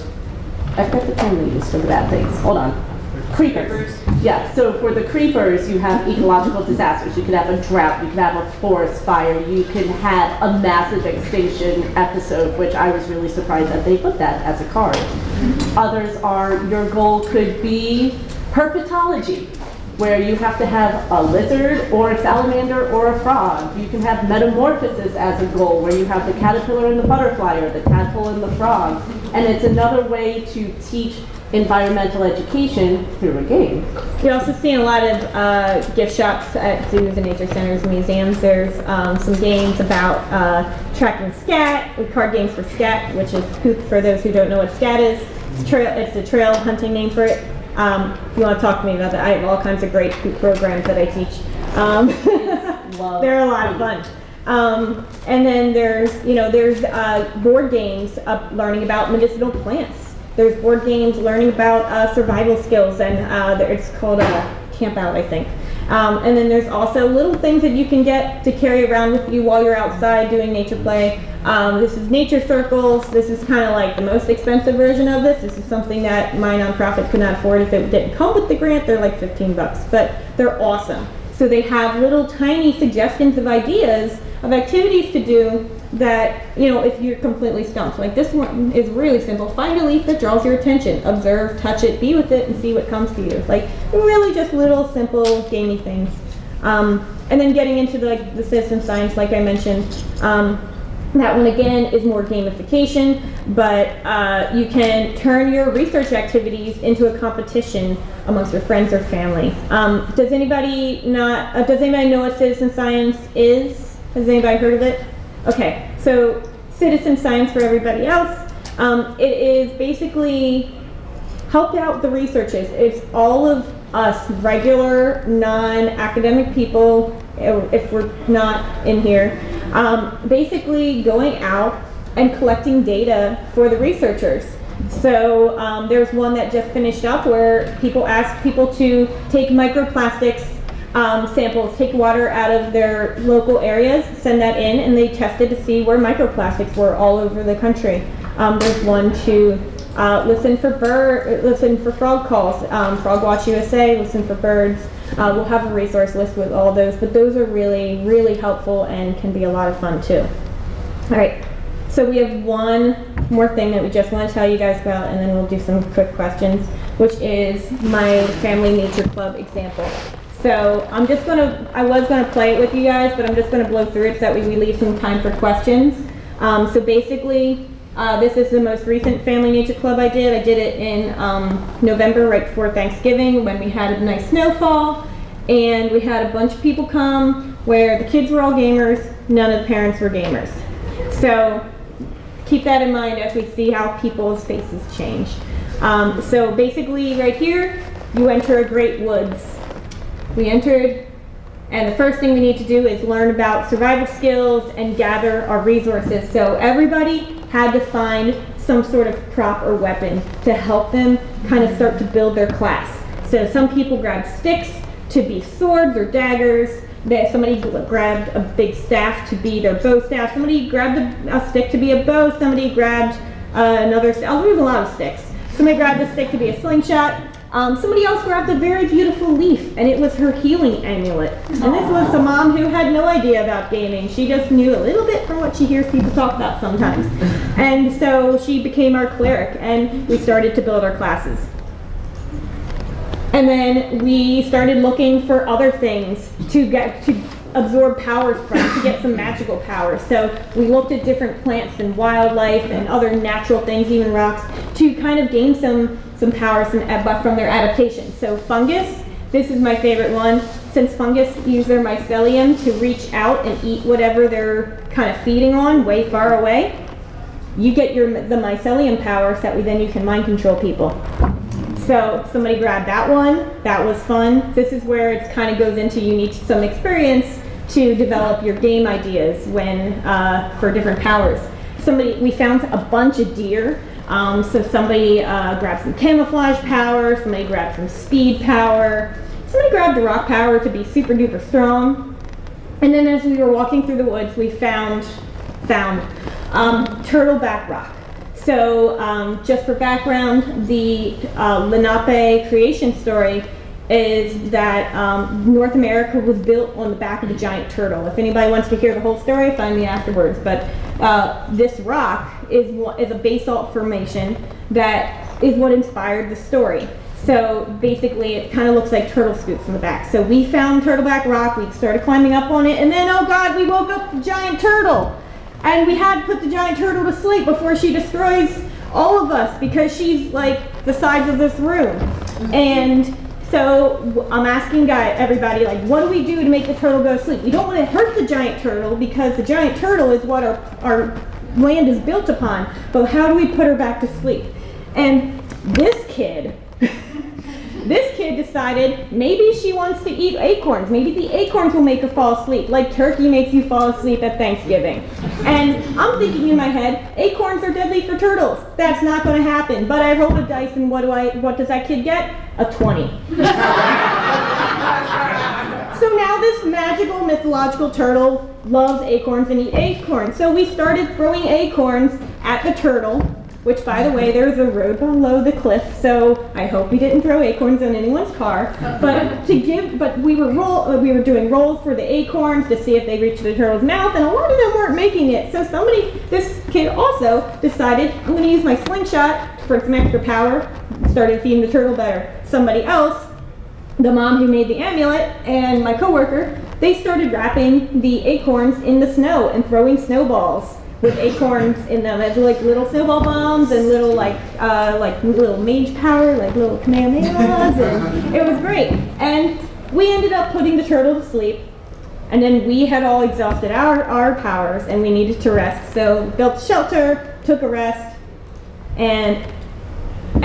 I forgot the term they use for the bad things. Hold on. Creepers. Yeah, so for the creepers, you have ecological disasters. You could have a drought, you could have a forest fire, you could have a massive extinction episode, which I was really surprised that they put that as a card. Others are, your goal could be herpetology, where you have to have a lizard or a salamander or a frog. You can have metamorphosis as a goal, where you have the caterpillar and the butterfly, or the tadpole and the frog. And it's another way to teach environmental education through a game. You're also seeing a lot of gift shops at zoos and nature centers and museums. There's some games about tracking scat, card games for scat, which is poop for those who don't know what scat is. It's a trail hunting name for it. If you want to talk to me about that, I have all kinds of great programs that I teach. They're a lot of fun. And then there's board games learning about medicinal plants. There's board games learning about survival skills, and it's called Camp Out, I think. And then there's also little things that you can get to carry around with you while you're outside doing nature play. This is nature circles. This is kind of like the most expensive version of this. This is something that my nonprofit could not afford if it didn't come with the grant. They're like $15, but they're awesome. So they have little tiny suggestions of ideas of activities to do that, if you're completely stumped. Like this one is really simple. Find a leaf that draws your attention. Observe, touch it, be with it, and see what comes to you. Like really just little simple gamey things. And then getting into the citizen science, like I mentioned, that one again is more gamification, but you can turn your research activities into a competition amongst your friends or family. Does anybody know what citizen science is? Has anybody heard of it? Okay, so citizen science for everybody else, it is basically help out the researchers. It's all of us regular, non-academic people, if we're not in here, basically going out and collecting data for the researchers. So there's one that just finished up where people asked people to take microplastics samples, take water out of their local areas, send that in, and they tested to see where microplastics were all over the country. There's one to listen for frog calls, Frog Watch USA, listen for birds. We'll have a resource list with all those, but those are really, really helpful and can be a lot of fun too. All right, so we have one more thing that we just want to tell you guys about, and then we'll do some quick questions, which is my Family Nature Club example. So I was gonna play it with you guys, but I'm just gonna blow through it so that we leave some time for questions. So basically, this is the most recent Family Nature Club I did. I did it in November, right before Thanksgiving, when we had a nice snowfall, and we had a bunch of people come where the kids were all gamers, none of the parents were gamers. So keep that in mind as we see how people's faces change. So basically, right here, you enter a great woods. We entered, and the first thing we need to do is learn about survival skills and gather our resources. So everybody had to find some sort of prop or weapon to help them kind of start to build their class. So some people grabbed sticks to be swords or daggers. Somebody grabbed a big staff to be their bow staff. Somebody grabbed a stick to be a bow. Somebody grabbed another stick. Oh, there was a lot of sticks. Somebody grabbed a stick to be a slingshot. Somebody else grabbed a very beautiful leaf, and it was her healing amulet. And this was a mom who had no idea about gaming. She just knew a little bit from what she hears people talk about sometimes. And so she became our cleric, and we started to build our classes. And then we started looking for other things to absorb powers from, to get some magical powers. So we looked at different plants and wildlife and other natural things, even rocks, to kind of gain some powers from their adaptation. So fungus, this is my favorite one. Since fungus use their mycelium to reach out and eat whatever they're kind of feeding on way far away, you get the mycelium powers that you can mind control people. So somebody grabbed that one. That was fun. This is where it kind of goes into you need some experience to develop your game ideas for different powers. We found a bunch of deer. So somebody grabbed some camouflage power, somebody grabbed some speed power, somebody grabbed the rock power to be super duper strong. And then as we were walking through the woods, we found turtleback rock. So just for background, the Lenape creation story is that North America was built on the back of a giant turtle. If anybody wants to hear the whole story, find me afterwards. But this rock is a basalt formation that is what inspired the story. So basically, it kind of looks like turtle scoops in the back. So we found turtleback rock, we started climbing up on it, and then, oh God, we woke up the giant turtle. And we had to put the giant turtle to sleep before she destroys all of us, because she's like the size of this room. And so I'm asking everybody, like, what do we do to make the turtle go to sleep? We don't want to hurt the giant turtle, because the giant turtle is what our land is built upon. But how do we put her back to sleep? And this kid decided maybe she wants to eat acorns. Maybe the acorns will make her fall asleep, like turkey makes you fall asleep at Thanksgiving. And I'm thinking in my head, acorns are deadly for turtles. That's not going to happen. But I rolled a dice, and what does that kid get? A 20. So now this magical, mythological turtle loves acorns and eats acorns. So we started throwing acorns at the turtle, which, by the way, there's a road below the cliff, so I hope we didn't throw acorns on anyone's car. But we were doing rolls for the acorns to see if they reached the turtle's mouth, and a lot of them weren't making it. So this kid also decided, I'm going to use my slingshot for some extra power, started feeding the turtle better. Somebody else, the mom who made the amulet, and my coworker, they started wrapping the acorns in the snow and throwing snowballs with acorns in them as like little snowball bombs and little like little mage power, like little kamehamehas, and it was great. And we ended up putting the turtle to sleep, and then we had all exhausted our powers and we needed to rest. So built a shelter, took a rest, and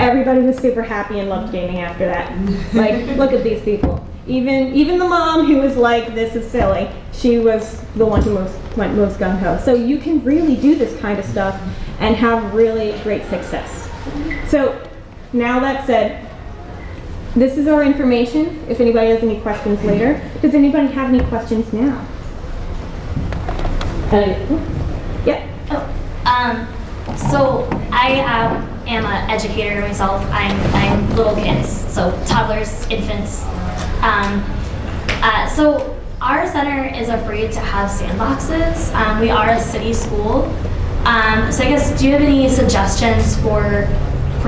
everybody was super happy and loved gaming after that. Like, look at these people. Even the mom who was like, this is silly, she was the one who went most gung-ho. So you can really do this kind of stuff and have really great success. So now that said, this is our information. If anybody has any questions later. Does anybody have any questions now? Yeah. So I am an educator myself. I'm little kids, so toddlers, infants. So our center is afraid to have sandboxes. We are a city school. So I guess, do you have any suggestions for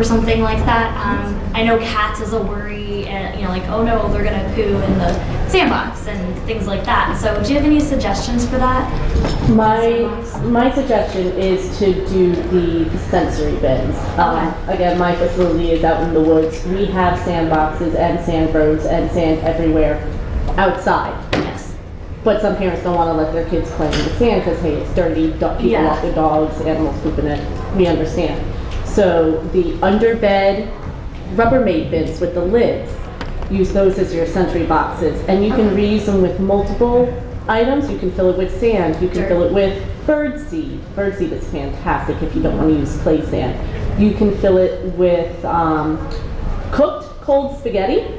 something like that? I know cats is a worry, and like, oh no, they're gonna poo in the sandbox and things like that. So do you have any suggestions for that? My suggestion is to do the sensory bins. Again, my facility is out in the woods. We have sandboxes and sand roads and sand everywhere outside. Yes. But some parents don't want to let their kids play in the sand because, hey, it's dirty, people walk their dogs, animals poop in it. We understand. So the underbed Rubbermaid bins with the lids, use those as your sensory boxes. And you can reuse them with multiple items. You can fill it with sand. You can fill it with birdseed. Birdseed is fantastic if you don't want to use play sand. You can fill it with cooked cold spaghetti.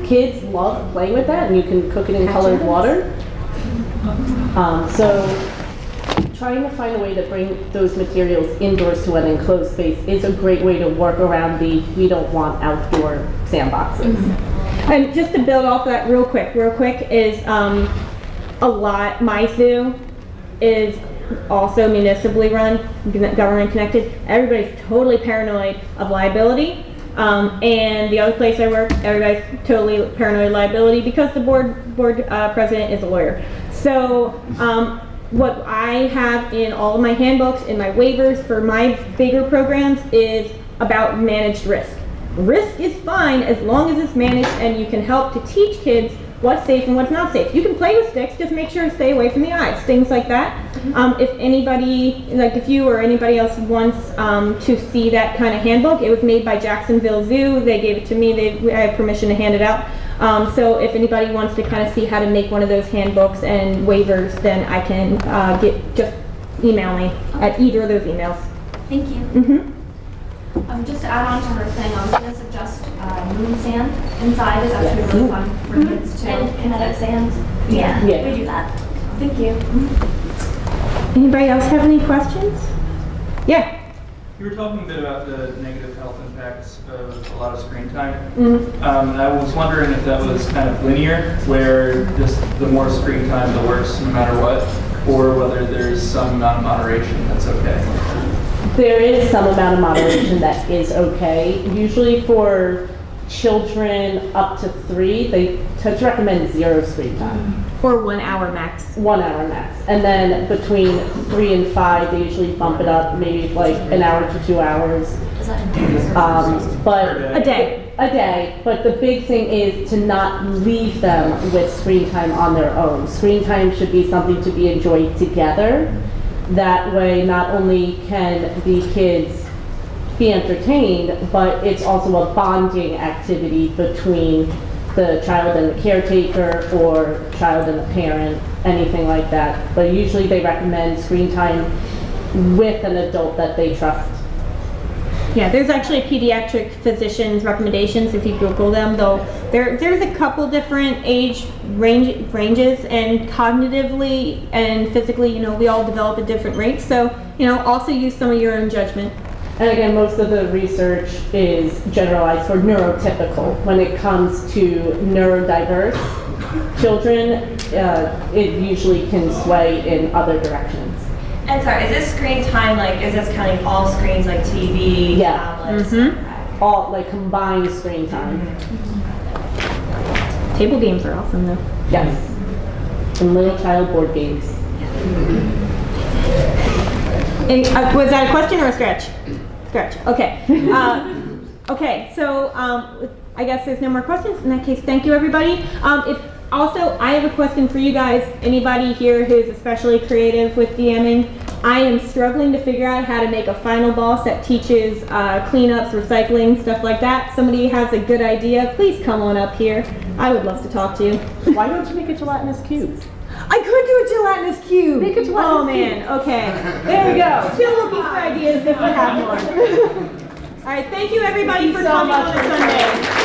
Kids love playing with that, and you can cook it in colored water. So trying to find a way to bring those materials indoors to an enclosed space is a great way to work around the we don't want outdoor sandboxes. And just to build off that real quick is my zoo is also municipally run, government connected. Everybody's totally paranoid of liability. And the other place I work, everybody's totally paranoid of liability because the board president is a lawyer. So what I have in all of my handbooks and my waivers for my bigger programs is about managed risk. Risk is fine as long as it's managed and you can help to teach kids what's safe and what's not safe. You can play with sticks, just make sure to stay away from the eyes, things like that. If anybody, like if you or anybody else wants to see that kind of handbook, it was made by Jacksonville Zoo. They gave it to me. I have permission to hand it out. So if anybody wants to kind of see how to make one of those handbooks and waivers, then I can just email me at either of those emails. Thank you. Just to add on to her thing, I was going to suggest moon sand inside is actually really fun for kids too. And kinetic sand. Yeah, we do that. Thank you. Anybody else have any questions? Yeah. You were talking a bit about the negative health impacts of a lot of screen time. And I was wondering if that was kind of linear, where just the more screen time, the worse, no matter what, or whether there's some amount of moderation that's okay. There is some amount of moderation that is okay. Usually for children up to 3, they tend to recommend 0 screen time. Or 1 hour max. 1 hour max. And then between 3 and 5, they usually bump it up maybe like an hour to 2 hours. Is that a day? But a day. A day. But the big thing is to not leave them with screen time on their own. Screen time should be something to be enjoyed together. That way, not only can the kids be entertained, but it's also a bonding activity between the child and the caretaker or child and the parent, anything like that. But usually they recommend screen time with an adult that they trust. Yeah, there's actually pediatric physicians' recommendations if you Google them, though there's a couple different age ranges, and cognitively and physically, we all develop at different rates. So, also use some of your own judgment. And again, most of the research is generalized for neurotypical. When it comes to neurodiverse children, it usually can sway in other directions. And sorry, is this screen time, is this counting all screens like TV, tablets? Mm-hmm. All, combined screen time. Table games are awesome, though. Yes. And little child board games. Was that a question or a stretch? Stretch, okay. Okay, so I guess there's no more questions. In that case, thank you, everybody. Also, I have a question for you guys. Anybody here who's especially creative with DMing? I am struggling to figure out how to make a final boss that teaches cleanups, recycling, stuff like that. Somebody has a good idea, please come on up here. I would love to talk to you. Why don't you make a gelatinous cube? I could do a gelatinous cube. Make a gelatinous Oh man, okay. There we go. Still looking for ideas if we have more. All right, thank you everybody for coming on a Sunday.